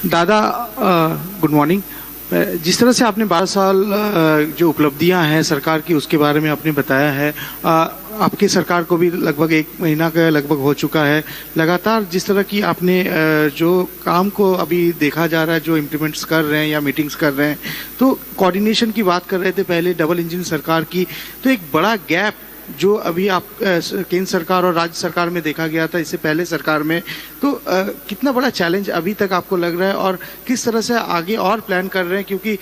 दादा good morning. जिस तरह से आपने 12 साल जो उपलब्धियां हैं सरकार की उसके बारे में आपने बताया है, आपकी सरकार को भी लगभग 1 महीना का लगभग हो चुका है। लगातार जिस तरह की आपने जो काम को अभी देखा जा रहा है, जो इम्प्लीमेंट्स कर रहे हैं या मीटिंग्स कर रहे हैं, तो कोऑर्डिनेशन की बात कर रहे थे पहले डबल इंजन सरकार की, तो एक बड़ा गैप जो अभी आप केंद्र सरकार और राज्य सरकार में देखा गया था इससे पहले सरकार में, तो कितना बड़ा चैलेंज अभी तक आपको लग रहा है और किस तरह से आगे और प्लान कर रहे हैं? क्योंकि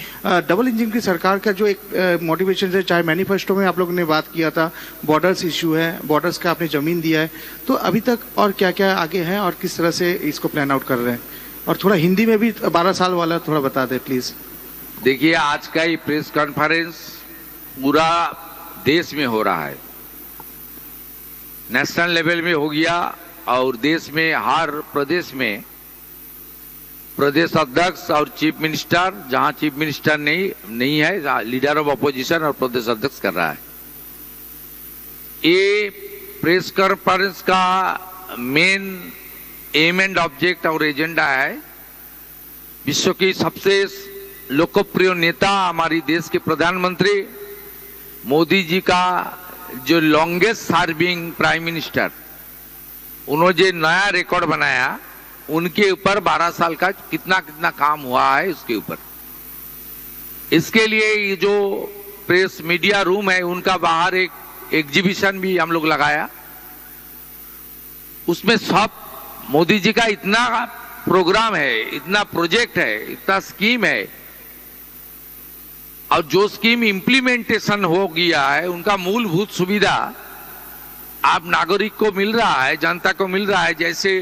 डबल इंजन की सरकार का जो एक मोटिवेशन है, चाहे मैनिफेस्टो में आप लोगों ने बात किया था, बॉर्डर्स इशू है, बॉर्डर्स का आपने जमीन दिया है, तो अभी तक और क्या क्या आगे है और किस तरह से इसको प्लान आउट कर रहे हैं? और थोड़ा हिंदी में भी 12 साल वाला थोड़ा बता दें प्लीज। देखिए, आज का ये प्रेस कॉन्फ्रेंस पूरा देश में हो रहा है, नेशनल लेवल में हो गया और देश में हर प्रदेश में प्रदेश अध्यक्ष और चीफ मिनिस्टर, जहां चीफ मिनिस्टर नहीं है, लीडर ऑफ अपोजिशन और प्रदेश अध्यक्ष कर रहा है। ये प्रेस कॉन्फ्रेंस का मेन एम एंड ऑब्जेक्ट और एजेंडा है विश्व की सबसे लोकप्रिय नेता, हमारी देश के प्रधानमंत्री मोदी जी का जो लॉन्गेस्ट सर्विंग प्राइम मिनिस्टर, उन्होंने जो नया रिकॉर्ड बनाया, उनके ऊपर 12 साल का कितना कितना काम हुआ है उसके ऊपर। इसके लिए ये जो प्रेस मीडिया रूम है, उनका बाहर एक एग्जीबिशन भी हम लोग लगाया। उसमें सब मोदी जी का इतना प्रोग्राम है, इतना प्रोजेक्ट है, इतना स्कीम है, और जो स्कीम इम्प्लीमेंटेशन हो गया है, उनका मूलभूत सुविधा आप नागरिक को मिल रहा है, जनता को मिल रहा है। जैसे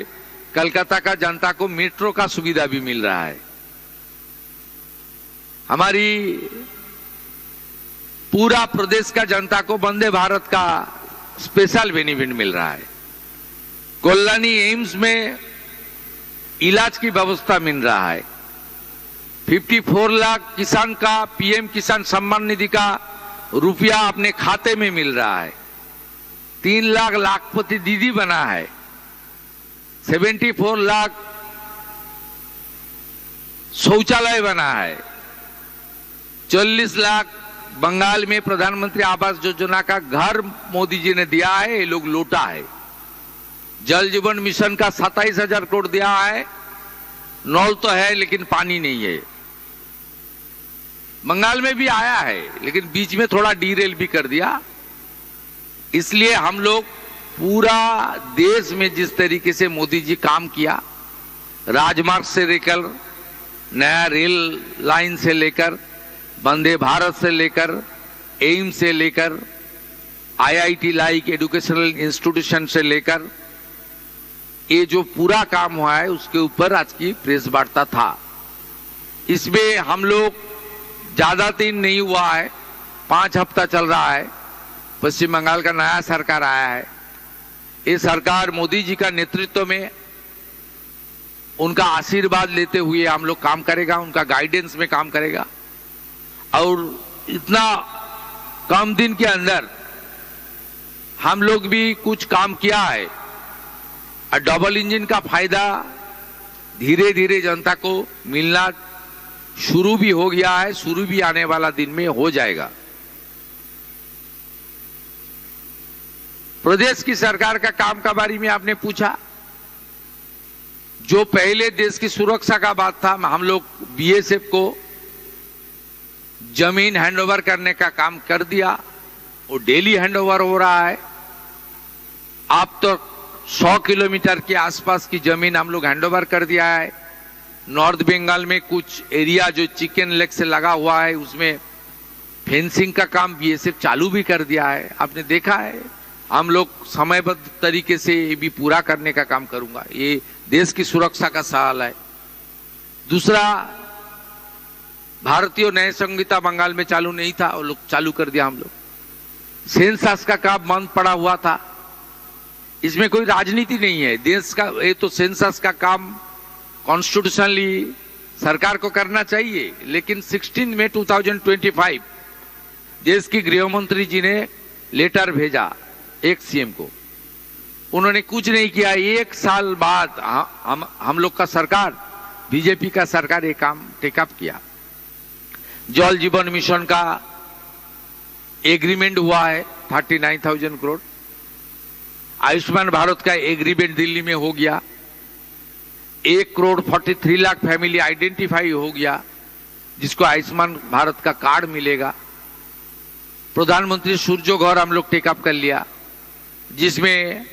कलकत्ता का जनता को मेट्रो का सुविधा भी मिल रहा है, हमारी पूरा प्रदेश का जनता को वंदे भारत का स्पेशल बेनिफिट मिल रहा है। कल्याणी एम्स में इलाज की व्यवस्था मिल रहा है। 54 लाख किसान का पीएम किसान सम्मान निधि का रुपया अपने खाते में मिल रहा है। 3 लाख लाखपति दीदी बना है। 74 लाख शौचालय बना है। 40 लाख बंगाल में प्रधानमंत्री आवास योजना का घर मोदी जी ने दिया है, ये लोग लौटा है। जल जीवन मिशन का 27,000 करोड़ दिया है। नल तो है लेकिन पानी नहीं है। बंगाल में भी आया है लेकिन बीच में थोड़ा डीरेल भी कर दिया। इसलिए हम लोग पूरा देश में जिस तरीके से मोदी जी काम किया, राजमार्ग से लेकर नया रेल लाइन से लेकर वंदे भारत से लेकर एम्स से लेकर आईआईटी लाइक एजुकेशनल इंस्टीट्यूशन से लेकर ये जो पूरा काम हुआ है, उसके ऊपर आज की प्रेस वार्ता था। इसमें हम लोग ज्यादा दिन नहीं हुआ है, 5 हफ्ता चल रहा है। पश्चिम बंगाल का नया सरकार आया है। ये सरकार मोदी जी का नेतृत्व में, उनका आशीर्वाद लेते हुए हम लोग काम करेगा, उनका गाइडेंस में काम करेगा। और इतना कम दिन के अंदर हम लोग भी कुछ काम किया है और डबल इंजन का फायदा धीरे धीरे जनता को मिलना शुरू भी हो गया है, शुरू भी आने वाला दिन में हो जाएगा। प्रदेश की सरकार का काम का बारे में आपने पूछा। जो पहले देश की सुरक्षा का बात था, हम लोग बीएसएफ को जमीन हैंडओवर करने का काम कर दिया, वो डेली हैंडओवर हो रहा है। अब तो 100 किलोमीटर के आसपास की जमीन हम लोग हैंडओवर कर दिया है। नॉर्थ बंगाल में कुछ एरिया जो चिकन लेग से लगा हुआ है, उसमें फेंसिंग का काम बीएसएफ चालू भी कर दिया है। आपने देखा है, हम लोग समयबद्ध तरीके से ये भी पूरा करने का काम करूंगा। ये देश की सुरक्षा का सवाल है। दूसरा, भारतीय न्याय संहिता बंगाल में चालू नहीं था, वो लोग चालू कर दिया। हम लोग सेंसस का काम बंद पड़ा हुआ था। इसमें कोई राजनीति नहीं है देश का। ये तो सेंसस का काम कॉन्स्टिट्यूशनली सरकार को करना चाहिए, लेकिन 16 मई 2025 देश की गृह मंत्री जी ने लेटर भेजा एक सीएम को। उन्होंने कुछ नहीं किया। 1 साल बाद हम लोग का सरकार बीजेपी का सरकार ये काम टेकअप किया। जल जीवन मिशन का एग्रीमेंट हुआ है 39,000 करोड़। आयुष्मान भारत का एग्रीमेंट दिल्ली में हो गया। 1,43,00,000 फैमिली आइडेंटिफाई हो गया जिसको आयुष्मान भारत का कार्ड मिलेगा। प्रधानमंत्री सूर्य घर हम लोग टेकअप कर लिया, जिसमें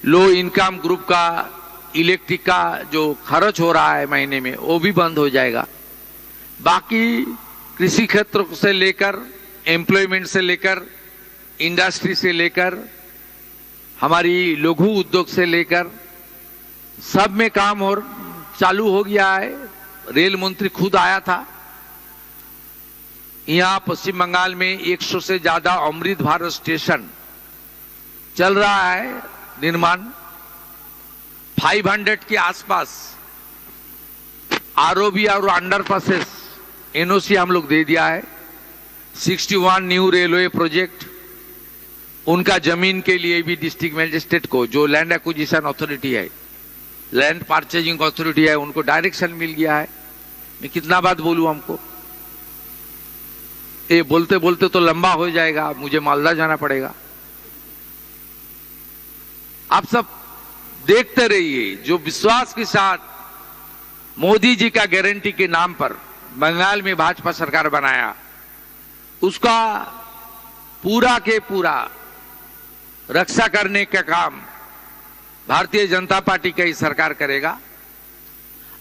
लो इनकम ग्रुप का इलेक्ट्रिक का जो खर्च हो रहा है महीने में वो भी बंद हो जाएगा। बाकी कृषि क्षेत्र से लेकर एम्प्लॉयमेंट से लेकर इंडस्ट्री से लेकर हमारी लघु उद्योग से लेकर सब में काम और चालू हो गया है। रेल मंत्री खुद आया था। यहां पश्चिम बंगाल में 100 से ज्यादा अमृत भारत स्टेशन चल रहा है निर्माण। 500 के आसपास आरओबी और अंडरपासेस एनओसी हम लोग दे दिया है। 61 न्यू रेलवे प्रोजेक्ट, उनका जमीन के लिए भी डिस्ट्रिक्ट मजिस्ट्रेट को, जो लैंड एक्विजिशन अथॉरिटी है, लैंड परचेजिंग अथॉरिटी है, उनको डायरेक्शन मिल गया है। मैं कितना बात बोलूं हमको, ये बोलते बोलते तो लंबा हो जाएगा, मुझे मालदा जाना पड़ेगा। आप सब देखते रहिए, जो विश्वास के साथ मोदी जी का गारंटी के नाम पर बंगाल में भाजपा सरकार बनाया, उसका पूरा के पूरा रक्षा करने का काम भारतीय जनता पार्टी का ही सरकार करेगा।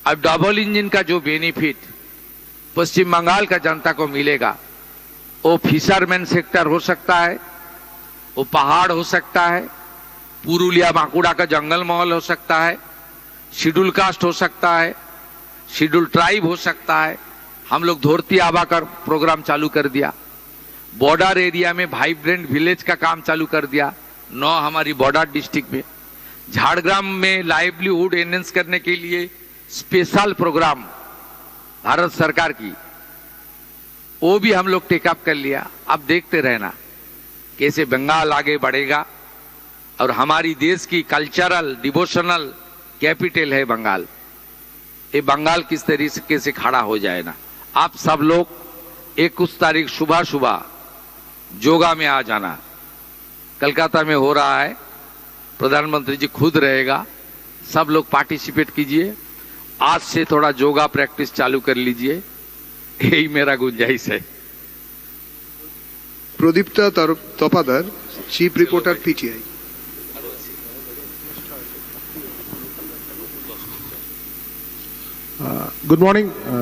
अब डबल इंजन का जो बेनिफिट पश्चिम बंगाल का जनता को मिलेगा, वो फिशरमैन सेक्टर हो सकता है, वो पहाड़ हो सकता है, पुरुलिया बांकुड़ा का जंगल महल हो सकता है, शेड्यूल कास्ट हो सकता है, शेड्यूल ट्राइब हो सकता है। हम लोग धोती आबा का प्रोग्राम चालू कर दिया। बॉर्डर एरिया में वाइब्रेंट विलेज का काम चालू कर दिया 9 हमारी बॉर्डर डिस्ट्रिक्ट में। झाड़ग्राम में लाइवलीहुड एनहेंस करने के लिए स्पेशल प्रोग्राम भारत सरकार की, वो भी हम लोग टेकअप कर लिया। अब देखते रहना कैसे बंगाल आगे बढ़ेगा। और हमारी देश की कल्चरल डिवोशनल कैपिटल है बंगाल। ये बंगाल किस तरीके से खड़ा हो जाए ना। आप सब लोग 21 तारीख सुबह सुबह जोगा में आ जाना। कलकत्ता में हो रहा है, प्रधानमंत्री जी खुद रहेगा। सब लोग पार्टिसिपेट कीजिए। आज से थोड़ा योगा प्रैक्टिस चालू कर लीजिए, यही मेरा गुंजाइश है। Pradipta Tapadar, chief reporter, PTI. Good morning.